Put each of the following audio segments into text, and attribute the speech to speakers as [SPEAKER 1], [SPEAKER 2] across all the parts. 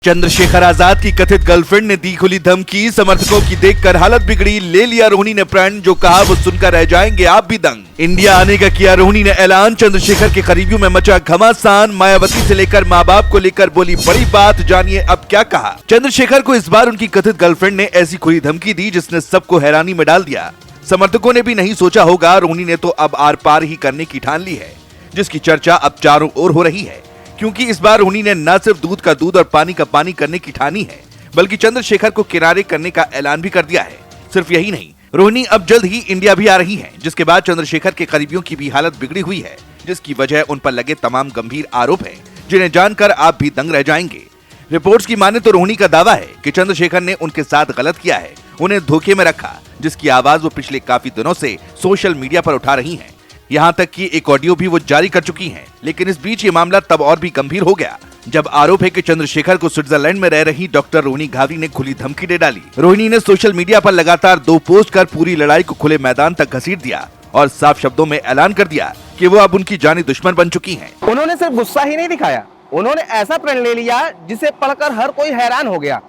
[SPEAKER 1] चंद्रशेखर आजाद की कथित गर्लफ्रेंड ने दी खुली धमकी, समर्थकों की देखकर हालत बिगड़ी, ले लिया रोहिणी ने प्रण, जो कहा वो सुनकर रह जाएंगे आप भी दंग। इंडिया आने का किया रोहिणी ने ऐलान, चंद्रशेखर के करीबियों में मचा घमासान, मायावती से लेकर माँ बाप को लेकर बोली बड़ी बात, जानिए अब क्या कहा। चंद्रशेखर को इस बार उनकी कथित गर्लफ्रेंड ने ऐसी खुली धमकी दी जिसने सबको हैरानी में डाल दिया। समर्थकों ने भी नहीं सोचा होगा, रोहिणी ने तो अब आर पार ही करने की ठान ली है, जिसकी चर्चा अब चारों ओर हो रही है, क्योंकि इस बार रोहिणी ने न सिर्फ दूध का दूध और पानी का पानी करने की ठानी है, बल्कि चंद्रशेखर को किनारे करने का ऐलान भी कर दिया है। सिर्फ यही नहीं, रोहिणी अब जल्द ही इंडिया भी आ रही हैं, जिसके बाद चंद्रशेखर के करीबियों की भी हालत बिगड़ी हुई है, जिसकी वजह उन पर लगे तमाम गंभीर आरोप है, जिन्हें जानकर आप भी दंग रह जाएंगे। रिपोर्ट्स की माने तो रोहिणी का दावा है कि चंद्रशेखर ने उनके साथ गलत किया है, उन्हें धोखे में रखा, जिसकी आवाज वो पिछले काफी दिनों से सोशल मीडिया पर उठा रही हैं। यहाँ तक कि एक ऑडियो भी वो जारी कर चुकी हैं। लेकिन इस बीच ये मामला तब और भी गंभीर हो गया जब आरोप है कि चंद्रशेखर को स्विट्जरलैंड में रह रही डॉक्टर रोहिणी घावरी ने खुली धमकी दे डाली। रोहिणी ने सोशल मीडिया पर लगातार 2 पोस्ट कर पूरी लड़ाई को खुले मैदान तक घसीट दिया और साफ शब्दों में ऐलान कर दिया कि वो अब उनकी जानी दुश्मन बन चुकी हैं।
[SPEAKER 2] उन्होंने सिर्फ गुस्सा ही नहीं दिखाया, उन्होंने ऐसा प्रण ले लिया जिसे पढ़कर हर कोई हैरान हो गया।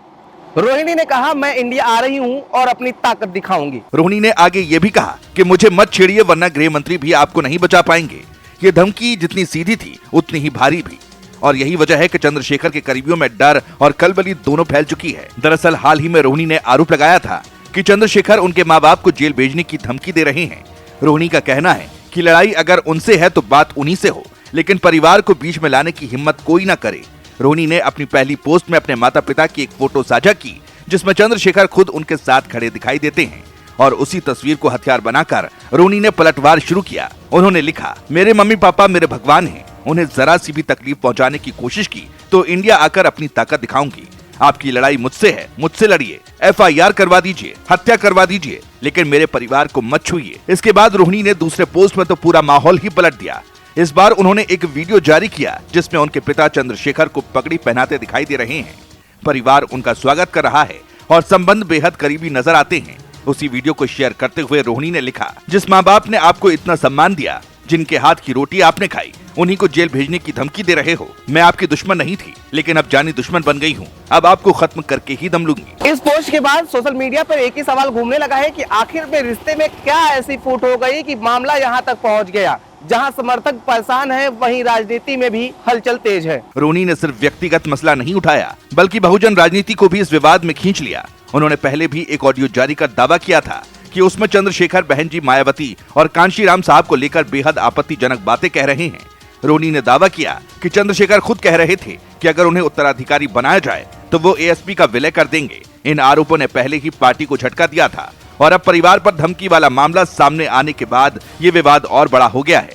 [SPEAKER 2] रोहिणी ने कहा, मैं इंडिया आ रही हूं और अपनी ताकत दिखाऊंगी।
[SPEAKER 1] रोहिणी ने आगे ये भी कहा कि मुझे मत छेड़िए वरना गृह मंत्री भी आपको नहीं बचा पाएंगे। ये धमकी जितनी सीधी थी उतनी ही भारी भी, और यही वजह है कि चंद्रशेखर के करीबियों में डर और खलबली दोनों फैल चुकी है। दरअसल हाल ही में रोहिणी ने आरोप लगाया था कि चंद्रशेखर उनके माँ बाप को जेल भेजने की धमकी दे रहे हैं। रोहिणी का कहना है कि लड़ाई अगर उनसे है तो बात उन्हीं से हो, लेकिन परिवार को बीच में लाने की हिम्मत कोई न करे। रोहिणी ने अपनी पहली पोस्ट में अपने माता पिता की एक फोटो साझा की, जिसमें चंद्रशेखर खुद उनके साथ खड़े दिखाई देते हैं, और उसी तस्वीर को हथियार बनाकर रोहिणी ने पलटवार शुरू किया। उन्होंने लिखा, मेरे मम्मी पापा मेरे भगवान हैं, उन्हें जरा सी भी तकलीफ पहुंचाने की कोशिश की तो इंडिया आकर अपनी ताकत दिखाऊंगी। आपकी लड़ाई मुझसे है, मुझसे लड़िए, FIR करवा दीजिए, हत्या करवा दीजिए, लेकिन मेरे परिवार को मत छुइए। इसके बाद रोहिणी ने दूसरे पोस्ट में तो पूरा माहौल ही पलट दिया। इस बार उन्होंने एक वीडियो जारी किया जिसमें उनके पिता चंद्रशेखर को पगड़ी पहनाते दिखाई दे रहे हैं। परिवार उनका स्वागत कर रहा है और संबंध बेहद करीबी नजर आते हैं। उसी वीडियो को शेयर करते हुए रोहिणी ने लिखा, जिस माँ बाप ने आपको इतना सम्मान दिया, जिनके हाथ की रोटी आपने खाई, उन्हीं को जेल भेजने की धमकी दे रहे हो। मैं आपकी दुश्मन नहीं थी, लेकिन अब जानी दुश्मन बन गई हूँ। अब आपको खत्म करके ही दम लूंगी।
[SPEAKER 2] इस पोस्ट के बाद सोशल मीडिया पर एक ही सवाल घूमने लगा है कि आखिर में रिश्ते में क्या ऐसी फूट हो गई कि मामला यहाँ तक पहुँच गया। जहां समर्थक परेशान है, वहीं राजनीति में भी हलचल तेज है।
[SPEAKER 1] रोहिणी ने सिर्फ व्यक्तिगत मसला नहीं उठाया, बल्कि बहुजन राजनीति को भी इस विवाद में खींच लिया। उन्होंने पहले भी एक ऑडियो जारी कर दावा किया था कि उसमें चंद्रशेखर बहन जी मायावती और कांशीराम साहब को लेकर बेहद आपत्तिजनक बातें कह रहे हैं। रोहिणी ने दावा किया कि चंद्रशेखर खुद कह रहे थे कि अगर उन्हें उत्तराधिकारी बनाया जाए तो वो ASP का विलय कर देंगे। इन आरोपों ने पहले ही पार्टी को झटका दिया था और अब परिवार पर धमकी वाला मामला सामने आने के बाद ये विवाद और बड़ा हो गया है।